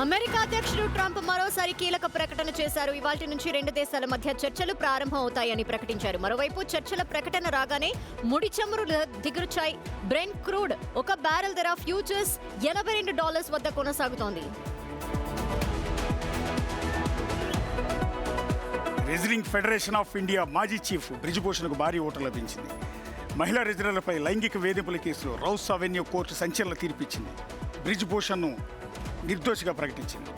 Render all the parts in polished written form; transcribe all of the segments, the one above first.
America అధ్యక్షుడు Trump మరోసారి కీలక ప్రకటన చేశారు. ఇవాల్టి నుంచి రెండు దేశాల మధ్య చర్చలు ప్రారంభం అవుతాయని ప్రకటించారు. మరోవైపు చర్చల ప్రకటన రాగానే ముడి చమురు దిగురుచాయ్ బ్రెంట్ క్రూడ్ ఒక బ్యారెల్ ధర ఫ్యూచర్స్ $82 వద్ద కొనసాగుతోంది. రెజ్లింగ్ ఫెడరేషన్ ఆఫ్ ఇండియా మాజీ చీఫ్ బ్రిజ్భూషణ్కు భారీ ఓటు లభించింది. మహిళా రెజ్లర్లపై లైంగిక వేధింపుల కేసులో రౌస్ అవెన్యూ కోర్టు సంచలన తీర్పిచ్చింది. బ్రిజ్భూషణ్ను నిర్దోషిగా ప్రకటించింది.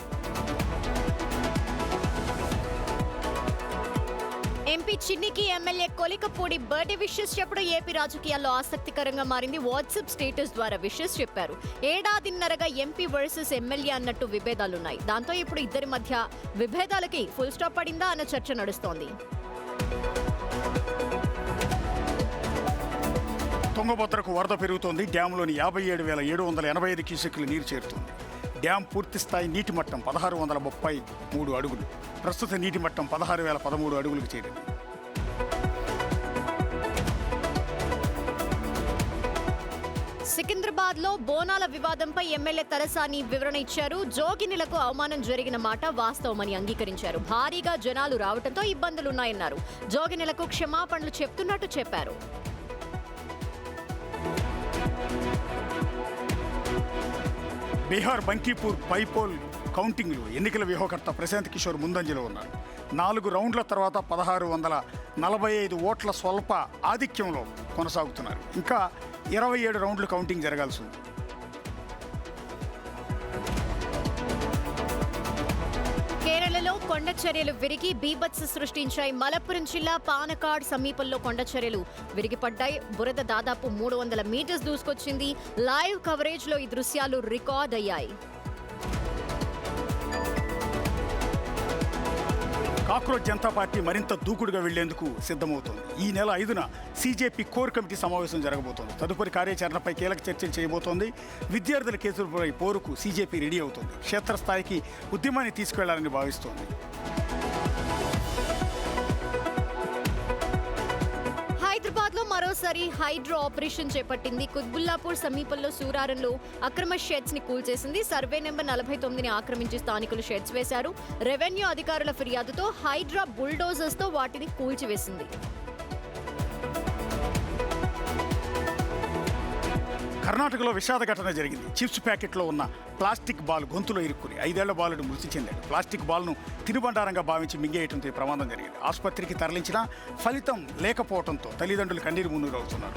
ఎంపీ చిన్నికి ఎమ్మెల్యే కొలికపూడి బర్త్డే విషెస్ చెప్పడం ఏపీ రాజకీయాల్లో ఆసక్తికరంగా మారింది. వాట్సాప్ స్టేటస్ ద్వారా విషెస్ చెప్పారు. ఏడాదిన్నరగా ఎంపీ వర్సెస్ ఎమ్మెల్యే అన్నట్టు విభేదాలున్నాయి. దాంతో ఇప్పుడు ఇద్దరి మధ్య విభేదాలకి ఫుల్ స్టాప్ పడిందా అన్న చర్చ నడుస్తోంది. తుంగభద్రకు వరద పెరుగుతోంది. డ్యాంలోని 57,785 క్యూసెక్కులు నీరు చేరుతోంది. డ్యాం పూర్తి స్థాయి నీటి మట్టం 1633 అడుగులు. ప్రస్తుత నీటి మట్టం 16,013 అడుగులకు చేరింది. సికింద్రాబాద్ లో బోనాల వివాదంపై ఎమ్మెల్యే తలసాని వివరణ ఇచ్చారు. జోగినిలకు అవమానం జరిగిన మాట వాస్తవమని అంగీకరించారు. భారీగా జనాలు రావడంతో ఇబ్బందులున్నాయన్నారు. జోగినిలకు క్షమాపణలు చెప్తున్నట్టు చెప్పారు. బీహార్ బంకీపూర్ బైపోల్ కౌంటింగ్లో ఎన్నికల వ్యూహకర్త ప్రశాంత్ కిషోర్ ముందంజలో ఉన్నారు. 4 రౌండ్ల తర్వాత 1645 ఓట్ల స్వల్ప ఆధిక్యంలో కొనసాగుతున్నారు. ఇంకా 27 రౌండ్లు కౌంటింగ్ జరగాల్సి ఉంది. కేరళలో కొండ చర్యలు విరిగి బీభత్స సృష్టించాయి. మలప్పురం జిల్లా పానకాడ్ సమీపంలో కొండ చర్యలు విరిగిపడ్డాయి. బురద దాదాపు 300 మీటర్స్ దూసుకొచ్చింది. లైవ్ కవరేజ్ లో ఈ దృశ్యాలు రికార్డ్ అయ్యాయి. కాక్రోచ్ జనతా పార్టీ మరింత దూకుడుగా వెళ్లేందుకు సిద్ధమవుతోంది. ఈ నెల 5న సీజేపీ కోర్ కమిటీ సమావేశం జరగబోతోంది. తదుపరి కార్యాచరణపై కీలక చర్చలు చేయబోతోంది. విద్యార్థుల కేసులపై పోరుకు సీజేపీ రెడీ అవుతోంది. క్షేత్రస్థాయికి ఉద్యమాన్ని తీసుకెళ్లాలని భావిస్తోంది. హైదరాబాద్ లో మరోసారి హైడ్రో ఆపరేషన్ చేపట్టింది. కుత్బుల్లాపూర్ సమీపంలో సూరారంలో అక్రమ షెడ్స్ ని కూల్చేసింది. సర్వే నెంబర్ 49ని ఆక్రమించి స్థానికులు షెడ్స్ వేశారు. రెవెన్యూ అధికారుల ఫిర్యాదుతో హైడ్రా బుల్డోజర్స్ తో వాటిని కూల్చివేసింది. కర్ణాటకలో విషాద ఘటన జరిగింది. చిప్స్ ప్యాకెట్లో ఉన్న ప్లాస్టిక్ బాల్ గొంతులో ఇరుక్కుని 5 ఏళ్ల బాలుడు మృతి చెందాడు. ప్లాస్టిక్ బాల్ను తినుబండారంగా భావించి మింగేయడంతో ప్రమాదం జరిగింది. ఆసుపత్రికి తరలించినా ఫలితం లేకపోవడంతో తల్లిదండ్రులు కన్నీరు మున్నీరు అవుతున్నారు.